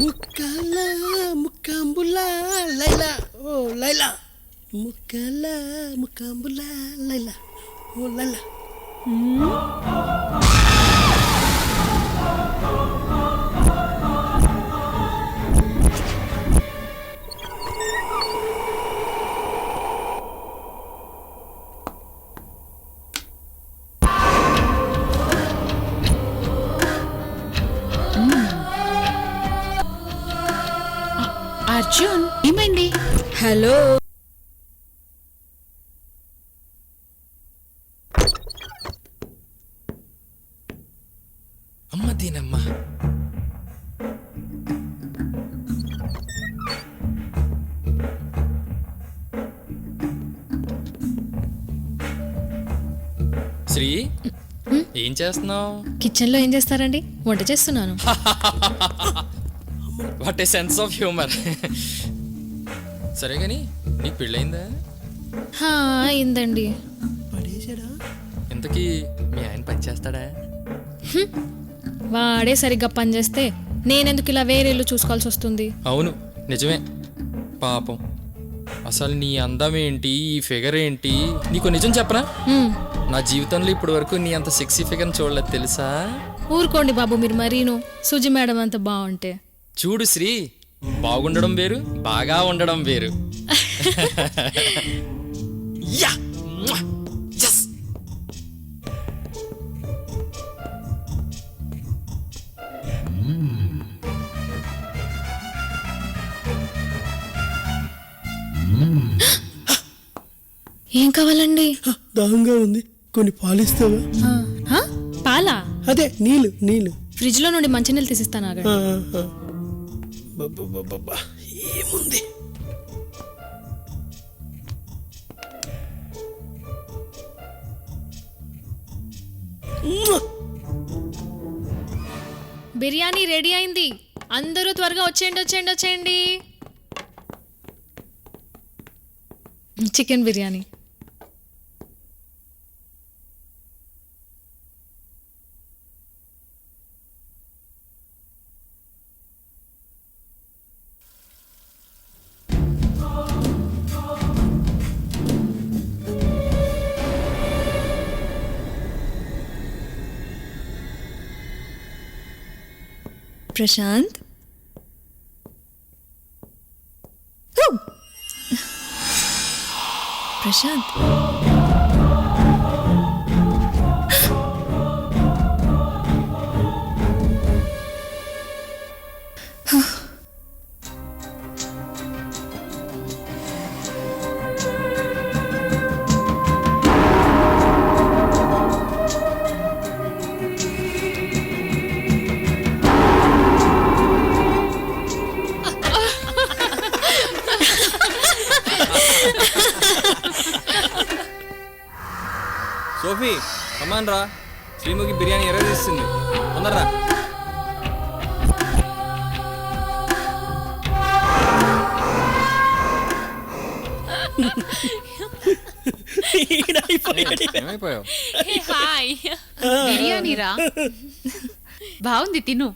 ముక్కల ముక్కంబుల లైలా ఓ లైలా ముక్కల ముక్కంబుల లైలా ఓ లైలా. అర్జున్ ఏమైంది? హలో అమ్మ దీనమ్మా. శ్రీ ఏం చేస్తున్నావు? కిచెన్ లో ఏం చేస్తారండి? వంట చేస్తున్నాను. What a sense of humour. సరే కానీ నీకు పెళ్ళయిందా? అయిందండి. పడేసాడా? ఇంతకీ మీ ఆయన పని చేస్తాడా? వాడే సరిగ్గా పని చేస్తే నేనెందుకు ఇలా వేరే ఇల్లు చూసుకోవాల్సి వస్తుంది? అవును నిజమే. పాపం అసలు నీ అందం ఏంటి, ఈ ఫిగర్ ఏంటి? నీకు నిజం చెప్పనా, నా జీవితంలో ఇప్పటి వరకు నీ అంత సెక్సీ ఫిగర్ చూడలేదు తెలుసా? ఊరుకోండి బాబు మీరు మరీను. సుజి మేడం అంత బాగుంటే. చూడు శ్రీ, బాగుండడం వేరు, బాగా ఉండడం వేరు. యా! Yes! ఏం కావాలండి? దాహంగా ఉంది, కొన్ని పాలిస్తావా? పాలా? అదే నీళ్ళు నీళ్ళు. ఫ్రిడ్జ్ లో నుండి మంచినీళ్ళు తీసిస్తాను. ఏముంది? బిర్యానీ రెడీ అయింది, అందరూ త్వరగా వచ్చేయండి వచ్చేయండి వచ్చేయండి. చికెన్ బిర్యానీ. ప్రశాంత్, ప్రశాంత్, సోఫీ కమాన్ రా, శ్రీముఖి బిర్యానీ ఎర్రదీస్తుంది, తొందరరా. ఏమైపోయావు? హాయ్, బిర్యానీ రా, బాగుంది తిను.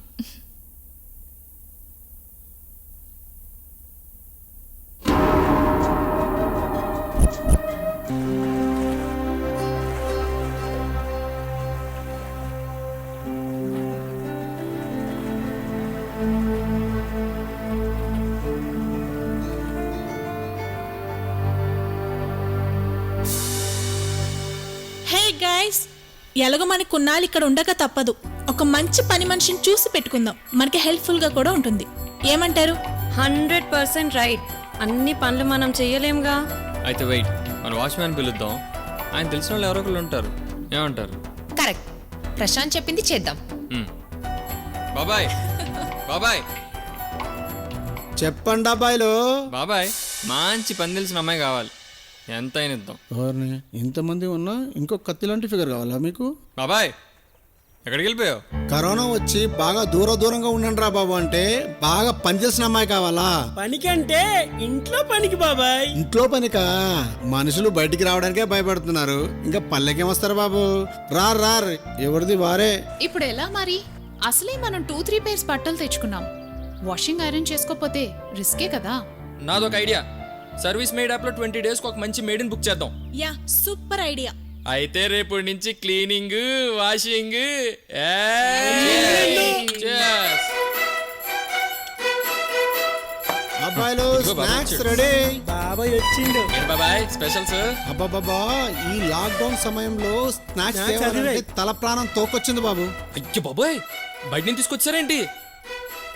హే గైస్, ఎలాగో మనకు కొన్నాళ్ళు ఇక్కడ ఉండక తప్పదు. ఒక మంచి పని మనిషిని చూసి పెట్టుకుందాం, మనకి హెల్ప్ఫుల్ గా కూడా ఉంటుంది. ఏమంటారు? 100% రైట్. అన్ని పనులు మనం చెయ్యలేంగా. అయితే వెయిట్, మన వాచ్మ్యాన్ పిలుద్దాం, ఆయన తెలిసిన వాళ్ళు ఎవరో ఒకళ్ళు ఉంటారు. ఏమంటారు? కరెక్ట్, ప్రశాంత్ చెప్పింది చేద్దాం. బాబాయ్ బాబాయ్ చెప్పండి అబ్బాయిలు. బాబాయ్, మంచి పని తెలిసిన అమ్మాయి కావాలి, ఎంత అయినా ఇద్దాం. ఇంతమంది ఉన్నా ఇంకొక కత్తి లాంటి ఫిగర్ కావాలా మీకు? బాబాయ్ ఎక్కడికి వెళ్ళిపోయావు? కరోనా వచ్చి బాగా దూరంగా ఉండండి రా బాబు అంటే బాగా పనిచేసిన అమ్మాయి కావాలా? పనికంటే ఇంట్లో పనికి బాబాయ్. ఇంట్లో పనికా? మనుషులు బయటికి రావడానికే భయపడుతున్నారు, ఇంకా పల్లెకేం వస్తారు బాబు? రారు ఎవరిది వారే. ఇప్పుడు ఎలా మరి? అసలే మనం 2-3 పేర్స్ బట్టలు తెచ్చుకున్నాం, వాషింగ్ ఐరన్ చేసుకోపోతే రిస్కే కదా. నాదొక ఐడియా. సర్వీస్ మేడ్ యాప్లో 20 డేస్కి ఒక మంచి మేడ్ని బుక్ చేద్దాం. Yeah super idea. అయితే రేపటి నుంచి క్లీనింగ్, వాషింగ్. అబ్బాయిలు ఇదిగో బాబు స్నాక్స్ వచ్చాడు. రెడీ. బాబాయ్ వచ్చిండు. బాబాయ్ స్పెషల్స్. అబ్బాబాబా ఈ లాక్డౌన్ సమయంలో స్నాక్స్ స్నాక్స్ తేవాలంటే అదివే. తల ప్రాణం తోకొచ్చింది బాబు. అయ్యో బాబాయ్, బయట నుంచి తీసుకొచ్చారేంటి?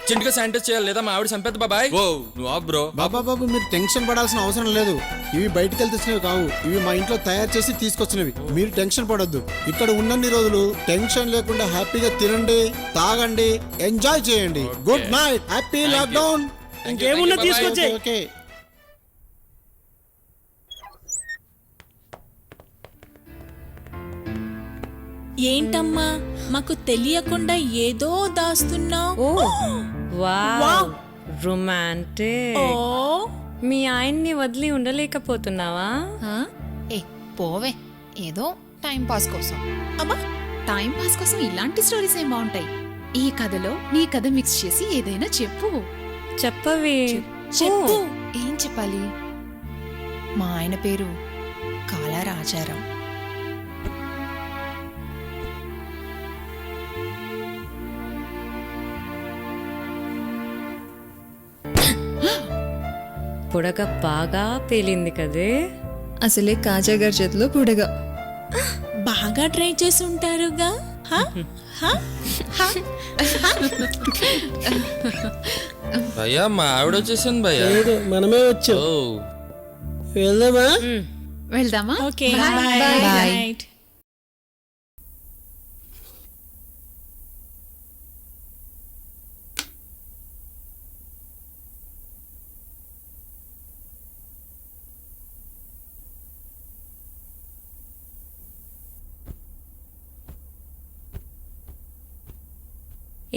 చెంటుగా శానిటైజ్ చేయాలి లేదా మా ఆవిడ చంపేద్ది బాబాయ్. ఓ నువ్వు ఆఫ్ బ్రో. బాబు మీరు టెన్షన్ పడాల్సిన అవసరం లేదు. ఇవి బయటికి వెళ్ళి తెచ్చినవి కావు, ఇవి మా ఇంట్లో తయారు చేసి తీసుకొచ్చినవి. మీరు టెన్షన్ పడొద్దు. ఇక్కడ ఉన్నన్ని రోజులు టెన్షన్ లేకుండా హ్యాపీగా తినండి, తాగండి, ఎంజాయ్ చేయండి. Good night, happy Thank you. Lockdown. ఇంకేమున్నా తీసుకొచ్చే. ఓకే. ఏంటమ్మా మాకు తెలియకుండా ఏదో దాస్తున్నావు? ఓ వావ్ రొమాంటిక్. ఓ మీ ఆయన్ని వదిలి ఉండలేకపోతున్నావా? ఏ పోవే, ఏదో టైం పాస్ కోసం. అబ్బా టైం పాస్ కోసం ఇలాంటి స్టోరీస్ ఏం బాగుంటాయి. ఈ కథలో నీ కథ మిక్స్ చేసి ఏదైనా చెప్పు. చెప్పవే. చెప్పు. ఏం చెప్పాలి? మా ఆయన పేరు కాళరాజారాం. బుడగ బాగా పేలింది కదే. అసలే కాజా గారి చేతిలో పుడగా. బాగా ట్రై చేసి ఉంటారుగా. హా? హా? హా? భయ్యా మా ఆవిడ వచ్చేసింది భయ్యా. లేదు మనమే వచ్చాం. ఓ వెళ్దామా? వెళ్దామా? Okay Bye. Bye. Bye. Night.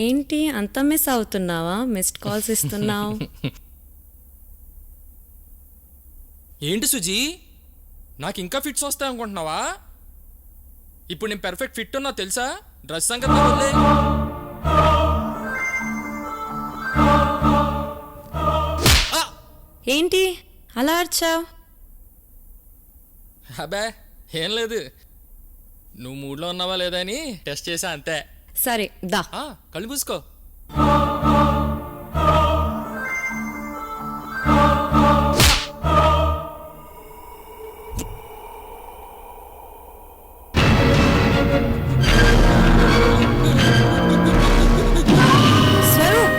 ఏంటి అంత మిస్ అవుతున్నావా? మిస్డ్ కాల్స్ ఇస్తున్నావు. ఏంటి సుజీ, నాకు ఇంకా ఫిట్స్ వస్తాయి అనుకుంటున్నావా? ఇప్పుడు నేను పెర్ఫెక్ట్ ఫిట్ ఉన్నా తెలుసా? డ్రెస్ సంగతి నాకు వదిలేయ్. ఏంటి అలా అర్చావు? అబ్బే ఏం లేదు, నువ్వు మూడ్లో ఉన్నావా లేదా అని టెస్ట్ చేసా అంతే. సరే దా. కళ్ళు మూసుకో. Swaroop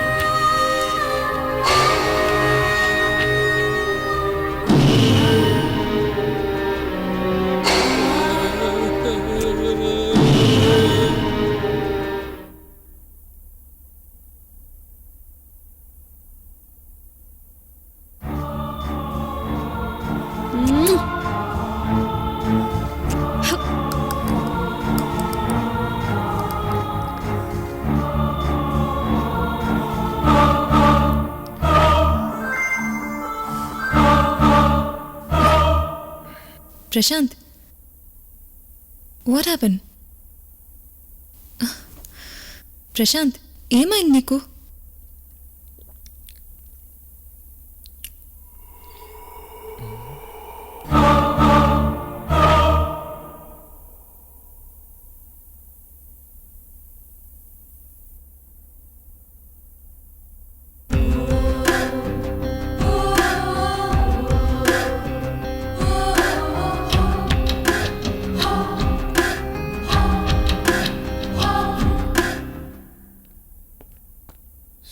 Prashant, what happen? ప్రశాంత్, ఏమైంది నీకు?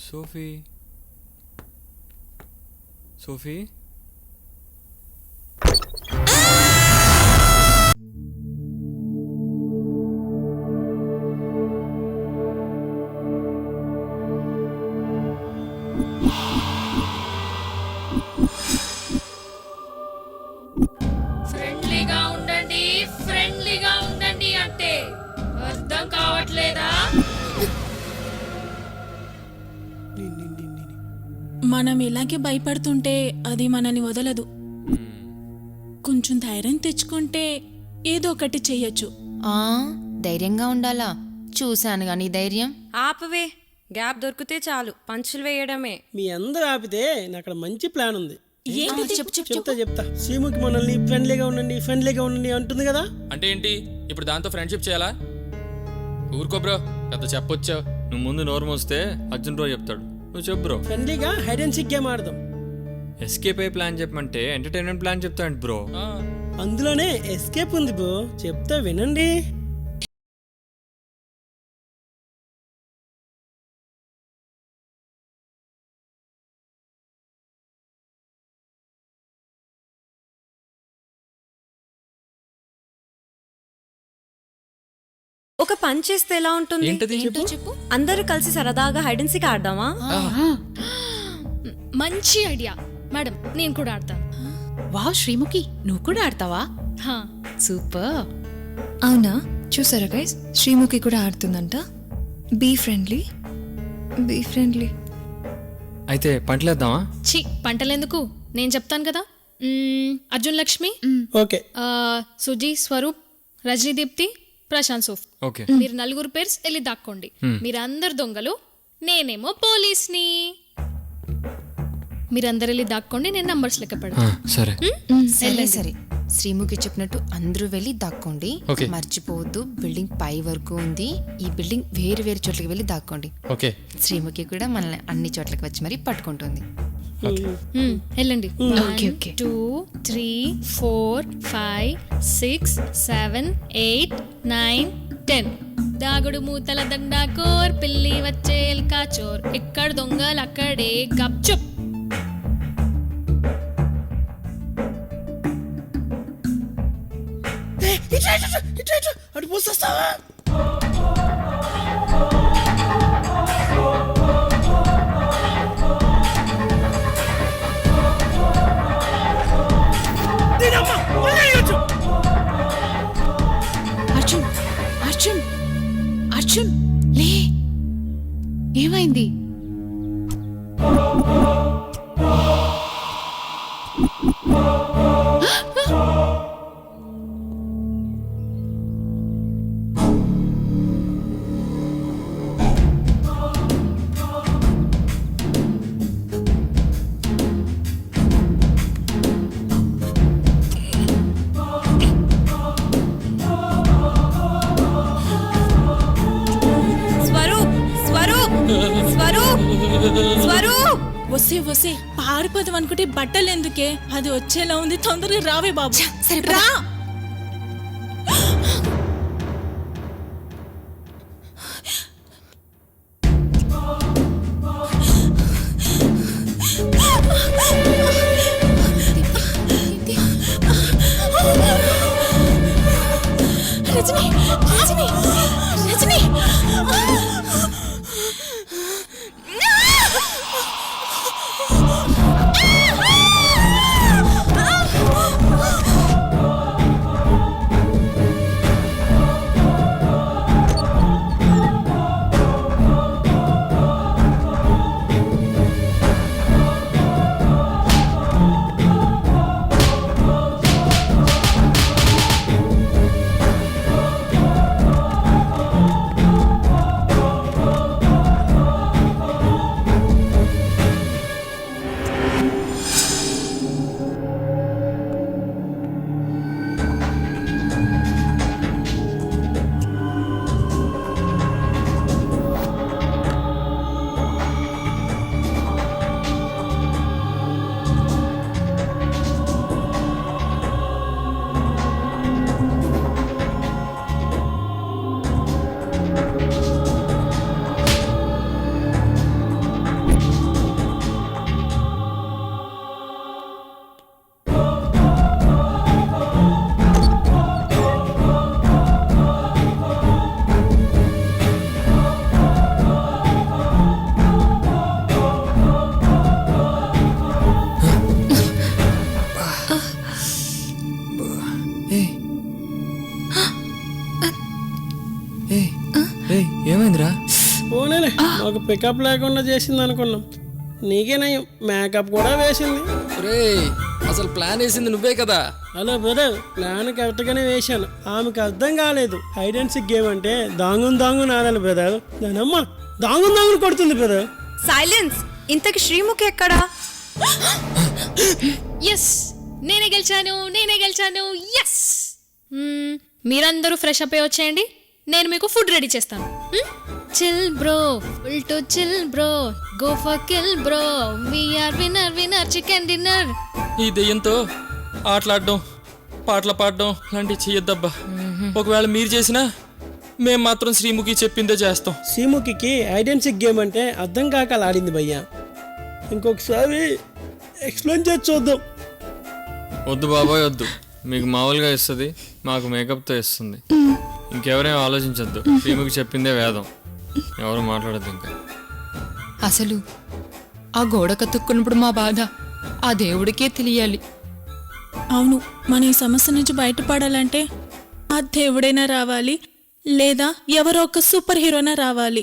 సోఫీ, సోఫీ, ఫ్రెండ్లీగా ఉండండి అంటే అర్థం కావట్లేదా? మనం ఇలాగే భయపడుతుంటే అది మనని వదలదు. కొంచెం ధైర్యం తెచ్చుకుంటే ఏదో ఒకటి చెయ్యొచ్చు. ధైర్యంగా ఉండాలా? చూశాను గాని ధైర్యం. ఆపవే. గ్యాప్ దొరికితే చాలు పంచులు వేయడమే. మీ అందరూ ఆపితే నాకు అక్కడ మంచి ప్లాన్ ఉంది. చెప్పు చెప్తా. సీముకి మనల్ని ఫ్రెండ్లీగా ఉండండి అంటుంది కదా. అంటే ఏంటి ఇప్పుడు దాంతో ఫ్రెండ్షిప్ చేయాలా? ఊరుకో బ్రో, పెద్ద చెప్పొచ్చావు. నువ్వు ముందు నోరు మోస్తే అర్జున్ బ్రో చెప్తాడు. నువ్వు చెప్పు బ్రో. ఫ్రెండ్లీగా హైడ్ అండ్ సీక్ గేమ్ ఆడదాం. ఎస్కేప్ అయ్యే ప్లాన్ చెప్పమంటే ఎంటర్టైన్మెంట్ ప్లాన్ చెప్తాడు బ్రో. అందులోనే ఎస్కేప్ ఉంది బ్రో, చెప్తా వినండి. ఒక పని చేస్తే ఎలా ఉంటుంది? ఏంటది? చెప్పు. అందరూ కలిసి సరదాగా హైడ్ అండ్ సీక్ ఆడదామా? మంచి ఐడియా మేడం, నేను కూడా ఆడతాను. వావ్ శ్రీముఖి, నువ్వు కూడా ఆడతావా? హా. సూపర్. అవునా, చూసారా గైస్, శ్రీముఖి కూడా ఆడుతుందంట. Be friendly. అయితే పంటలేద్దామా? ఛీ, పంటలెందుకు, నేను చెప్తాను కదా. అర్జున్ లక్ష్మి, ఓకే. సుజీ, స్వరూప్, రజనీ దీప్తి, ప్రశాంత్ సూఫ్. ఓకే. మీరు నలుగురు పేర్స్ వెళ్ళి దాక్కోండి. మీరందరు దొంగలు, నేనేమో పోలీస్ని. మీరందరు వెళ్ళి దాక్కోండి, నేను నంబర్స్ లెక్క పెడతాను. సరే. సరే శ్రీముఖి చెప్పినట్టు అందరూ వెళ్ళి దాక్కోండి. Okay. మర్చిపోవద్దు, బిల్డింగ్ పై వరకు ఉంది. ఈ బిల్డింగ్ వేరు వేరు చోట్లకి వెళ్ళి దాక్కోండి. ఓకే. శ్రీముఖి కూడా మనల్ని అన్ని చోట్లకి వచ్చి మరి పట్టుకుంటుంది. వెళ్ళండి. Okay, okay. 2 3 4 5 6 7 8 9 10. దాగుడు మూతల దండాకోర్, పిల్లి వచ్చే ఎల్కా చోర్. ఎక్కడ దొంగలు అక్కడే గప్చుప్. అటు పోస్తావా? అర్జున్ లే, ఏమైంది? వస్తే పారిపోదాం అనుకుంటే బట్టలు ఎందుకే, అది వచ్చేలా ఉంది. తొందరగా రావే బాబు. సరే రా. రజనీ, రజనీ, రజనీ. ఏమైందిరా? పోనేలే, మాకు పికప్ లేకుండా చేసింది అనుకున్నాం. నీకే నయం, మేకప్ కూడా వేసింది. అసలు ప్లాన్ వేసింది నువ్వే కదా. హలో బ్రదర్, ప్లాన్ కరెక్ట్గానే వేశాను. ఆమెకు అర్థం కాలేదు హైడ్ అండ్ సీక్ గేమ్ అంటే దాంగు ఆడాలి బ్రదర్. దానమ్మ దాంగుని కొడుతుంది పేరు. సైలెన్స్. ఇంతకి శ్రీముఖి ఎక్కడా? ఎస్, నేనే గెలిచాను. ఎస్. మీరందరూ ఫ్రెష్ అప్ అయి వచ్చేయండి, నేను మీకు ఫుడ్ రెడీ చేస్తాను. Chill bro, full to chill bro, go for kill bro, we are winner chicken dinner. ఈ దెయ్యంతో ఆటలాడడం, పాటలు పాడడం లాంటివి చెయ్యొద్దబ్బా. ఒకవేళ మీరు చేసినా మేం మాత్రం శ్రీముఖి చెప్పిందే చేస్తాం. శ్రీముఖికి ఐడెన్సిక్ గేమ్ అంటే అర్థం కాక అలా ఆడింది భయ్యా. ఇంకొకసారి ఎక్స్ప్లెయిన్ చేసి చూద్దాం. వద్దు బాబాయ్ వద్దు, మీకు మామూలుగా ఇస్తుంది, మాకు మేకప్తో ఇస్తుంది. ఇంకెవరేం ఆలోచించొద్దు, శ్రీముఖి చెప్పిందే వేదం. ఎవరు మాట్లాడద్దు ఇంకా. అసలు ఆ గోడ కతుక్కున్నప్పుడు మా బాధ ఆ దేవుడికే తెలియాలి. అవును, మన ఈ సమస్య నుంచి బయటపడాలంటే ఆ దేవుడైనా రావాలి, లేదా ఎవరో ఒక సూపర్ హీరోనా రావాలి.